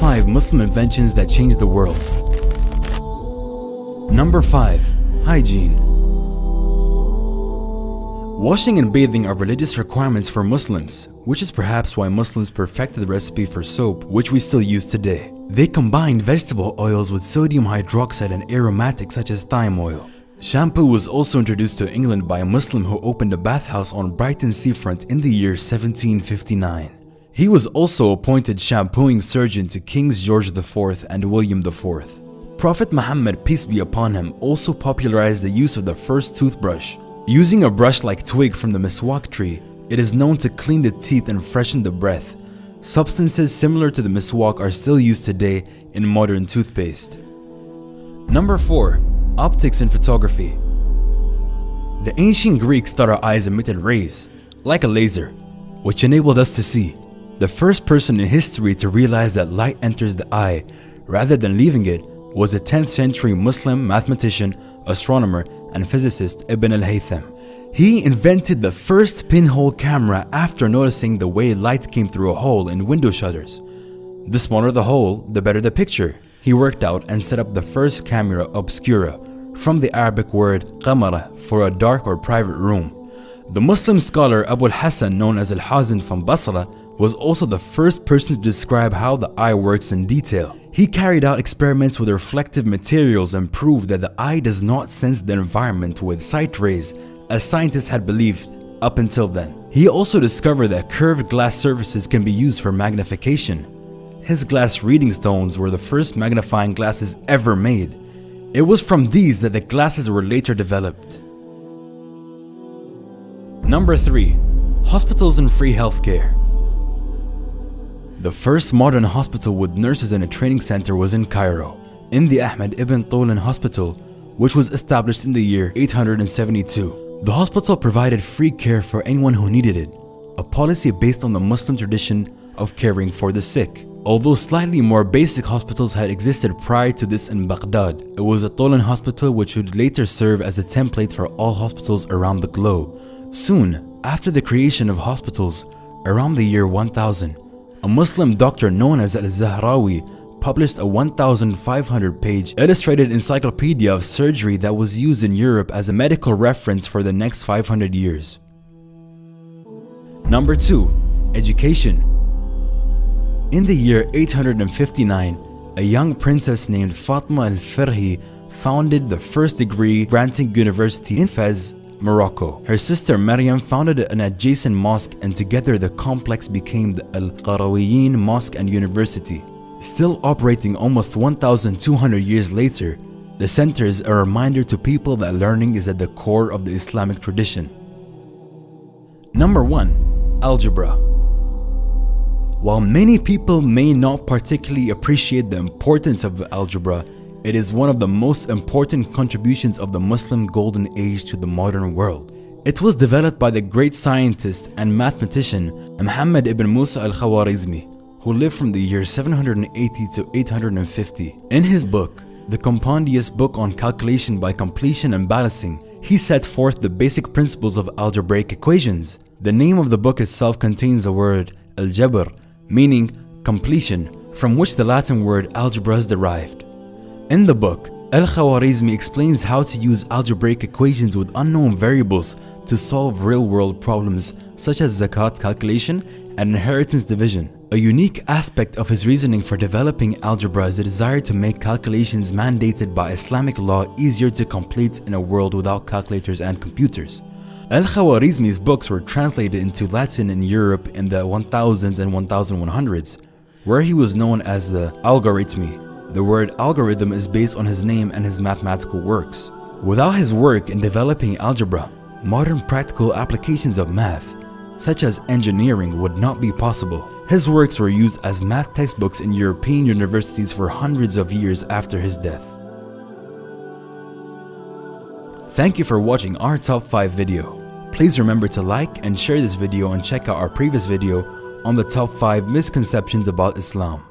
5 Muslim inventions that changed the world. Number 5. Hygiene. Washing and bathing are religious requirements for Muslims, which is perhaps why Muslims perfected the recipe for soap, which we still use today. They combined vegetable oils with sodium hydroxide and aromatics such as thyme oil. Shampoo was also introduced to England by a Muslim who opened a bathhouse on Brighton seafront in the year 1759. He was also appointed shampooing surgeon to Kings George IV and William IV. Prophet Muhammad, peace be upon him, also popularized the use of the first toothbrush. Using a brush-like twig from the miswak tree, it is known to clean the teeth and freshen the breath. Substances similar to the miswak are still used today in modern toothpaste. Number 4. Optics in photography. The ancient Greeks thought our eyes emitted rays, like a laser, which enabled us to see. The first person in history to realize that light enters the eye rather than leaving it was a 10th century Muslim mathematician, astronomer, and physicist Ibn al-Haytham. He invented the first pinhole camera after noticing the way light came through a hole in window shutters. The smaller the hole, the better the picture. He worked out and set up the first camera obscura, from the Arabic word qamara, for a dark or private room. The Muslim scholar Abu al-Hasan, known as Al-Hazin from Basra, was also the first person to describe how the eye works in detail. He carried out experiments with reflective materials and proved that the eye does not sense the environment with sight rays, as scientists had believed up until then. He also discovered that curved glass surfaces can be used for magnification. His glass reading stones were the first magnifying glasses ever made. It was from these that the glasses were later developed. Number 3. Hospitals and free healthcare. The first modern hospital with nurses and a training center was in Cairo, in the Ahmed ibn Tulun Hospital, which was established in the year 872. The hospital provided free care for anyone who needed it, a policy based on the Muslim tradition of caring for the sick. Although slightly more basic hospitals had existed prior to this in Baghdad, it was the Tulun Hospital which would later serve as a template for all hospitals around the globe. Soon after the creation of hospitals, around the year 1000, a Muslim doctor known as Al-Zahrawi published a 1,500-page illustrated encyclopedia of surgery that was used in Europe as a medical reference for the next 500 years. Number 2. Education. In the year 859, a young princess named Fatma al-Firhi founded the first degree-granting university in Fez, Morocco. Her sister Maryam founded an adjacent mosque, and together the complex became the Al-Qarawiyyin Mosque and University. Still operating almost 1,200 years later, the center is a reminder to people that learning is at the core of the Islamic tradition. Number 1. Algebra. While many people may not particularly appreciate the importance of algebra, it is one of the most important contributions of the Muslim Golden Age to the modern world. It was developed by the great scientist and mathematician Muhammad ibn Musa al-Khwarizmi, who lived from the year 780 to 850. In his book, The Compendious Book on Calculation by Completion and Balancing, he set forth the basic principles of algebraic equations. The name of the book itself contains the word al-jabr, meaning completion, from which the Latin word algebra is derived. In the book, Al-Khwarizmi explains how to use algebraic equations with unknown variables to solve real-world problems such as zakat calculation and inheritance division. A unique aspect of his reasoning for developing algebra is the desire to make calculations mandated by Islamic law easier to complete in a world without calculators and computers. Al-Khwarizmi's books were translated into Latin in Europe in the 1000s and 1100s, where he was known as the Algorithmi. The word algorithm is based on his name and his mathematical works. Without his work in developing algebra, modern practical applications of math, such as engineering, would not be possible. His works were used as math textbooks in European universities for hundreds of years after his death. Thank you for watching our top 5 video. Please remember to like and share this video, and check out our previous video on the top 5 misconceptions about Islam.